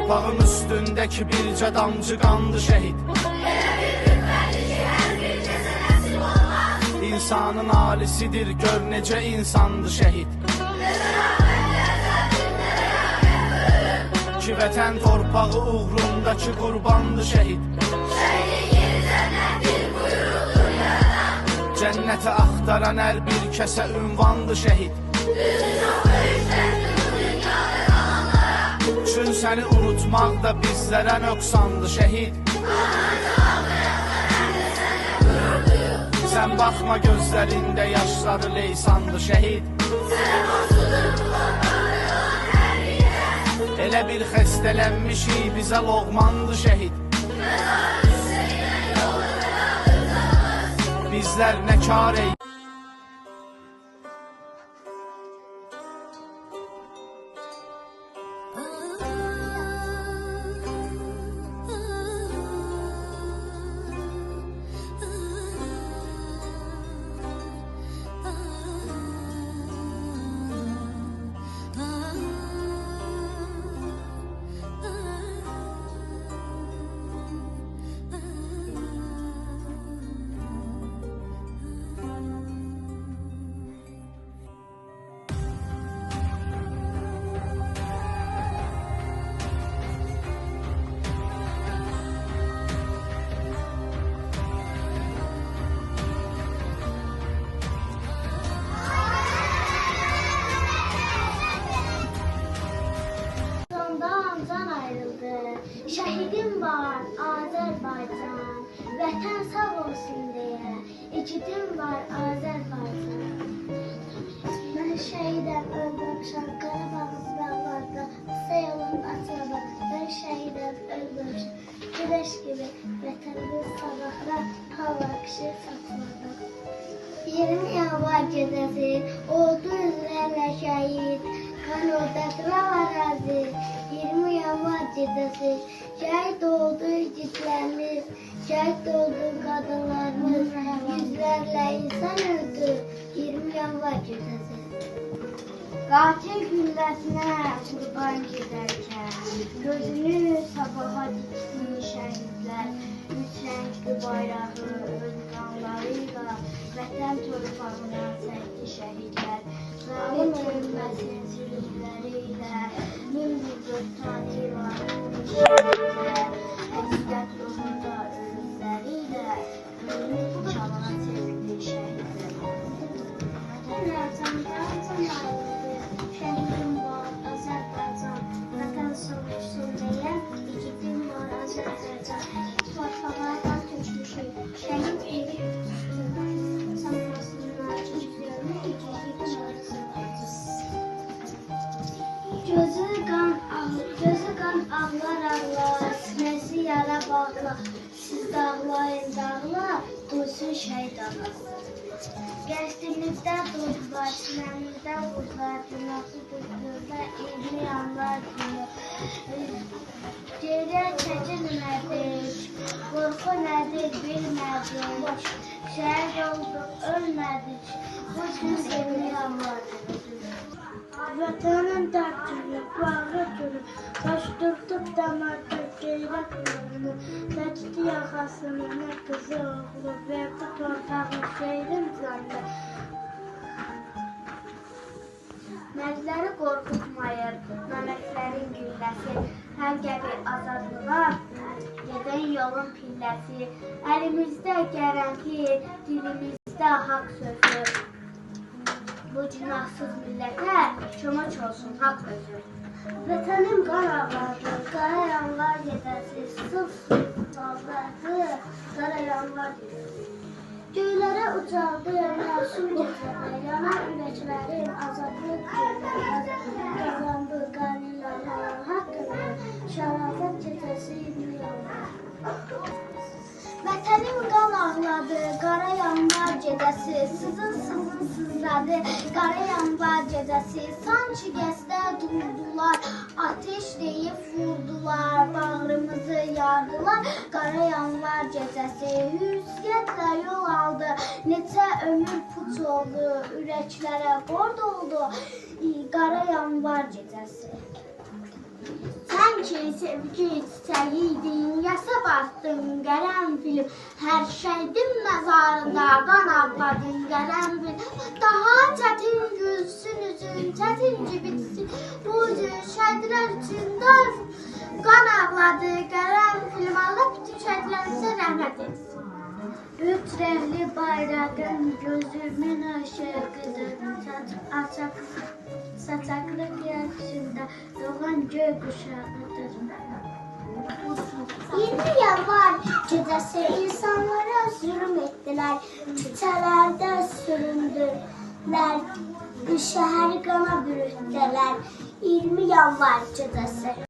torpağın üstündəki bircə damcı qandı şəhid. İnsanın alisidir, gör necə insandı şəhid. Ki vətən torpağı uğrundakı qurbandı şəhid. Cənnəti axtaran hər bir kəsə ünvandı şəhid. Çün səni unutmaq da bizlərə nöqsandı şəhid. Sən baxma gözlərində yaşları leysandı şəhid. Elə bir xəstələnmişik bizə loğmandı şəhid. Bizlər nə kar ey Şəhidim var Azərbaycan, vətən sağ olsun deyə, ikidim var Azərbaycan. Mən şəhidəm ölməmişəm, Qarabağız bağlarda, qısa yolun açıldı. Mən şəhidəm ölməmişəm, güneş gibi vətənimiz sabahlar, hava akışı satmadı. 20 yanvar gecəsi, oldu üzlərlə şəhid, kan ortasına arazi. 20 yanvar gecəsi, şəhid oldu igidlərimiz, şəhid oldu qadınlarımız, yüzlərlə insan öldü 20 yanvar gecəsi. Qatil gülləsinə qurban gedərkən, gözünü sabaha diksin şəhidlər, üç rəngli bayrağı öz qanlarıyla, vətən torpağına çəkdi şəhidlər. Zalim ölməsin sürücüləriyle, min vurdur tanrıların şəhidlər, həqiqət yolunda ölümləriyle, ölümü çalana çevirdi şəhidlər. Şəhidim var Azərbaycan, vətən soğuşsun deyən, ikidim var Azərbaycan. Torpaqlardan köçmüşük, şəhid evi sanmasınlar, üzlərimi ikidim var Azərbaycan. Gözü qan ağlar ağlar, sinəsi yara bağlar, siz dağlayın dağlar, duysun şəhid ağlar. Gençliğimizde durdular, sinəmizdə vurdular, dünyası düzdürdə, 20 yanlar günü. Geriyə çəkilmədik, qorxu nədir bilmədik, şəhid olduq, ölmədik, bu gün 20 yanlar günüdür. Vətənin dərdini, bağlı günü, qaşdırdıq damardır qeyrət yolunu, çəkdi yaxasını, nə qızı oğlu, verdi torpağını şehrin canlı. Mərcləri qorxutmayır, namətlərin gülləsi, hər gəlir azadlığa, gedən yolun pilləsi, əlimizdə garanti, dilimizdə haqq sözü. Bu günahsız millətə kömək olsun haqq özü. Vətənim Qarabağdır, qara yanvar gedəsi, sılf dağlardı, qara yanvar gedəsi. Göylərə ucaldı, məsum gecədə, yanan ürəklərin azadlıq günü, qazandı qanunların haqqını, şərafət gecəsi yanvar. Vətənim qan ağladı, qara yanvar gecəsi, sızın sızladı, qara yanvar gecəsi, sanki qəsdə durdular, ateş deyib vurdular, bağrımızı yardılar, qara yanvar gecəsi, hüsrətlə yol aldı, neçə ömür puç oldu, ürəklərə qord oldu, qara yanvar gecəsi. Sən ki sevgi çiçeğiydin, yasa bastın qələm film. Hər şeydin məzarında qan ağladın qələm film. Daha çətin gülsün üzün, çətin ki bitsin bu üzün. Şəhidlər içində qan ağladı qələm film. Allah bütün şəhidlərimizə rəhmət etsin. Üç rəngli bayrağın gözümün ışığıdır. Açıq saçaqlı yaşında doğan göy kuşağıdır. 20 yanvar gecəsi insanlara zulüm etdilər. Küçələrdə süründülər. Şəhəri qana bürüdülər. 20 yanvar gecəsi.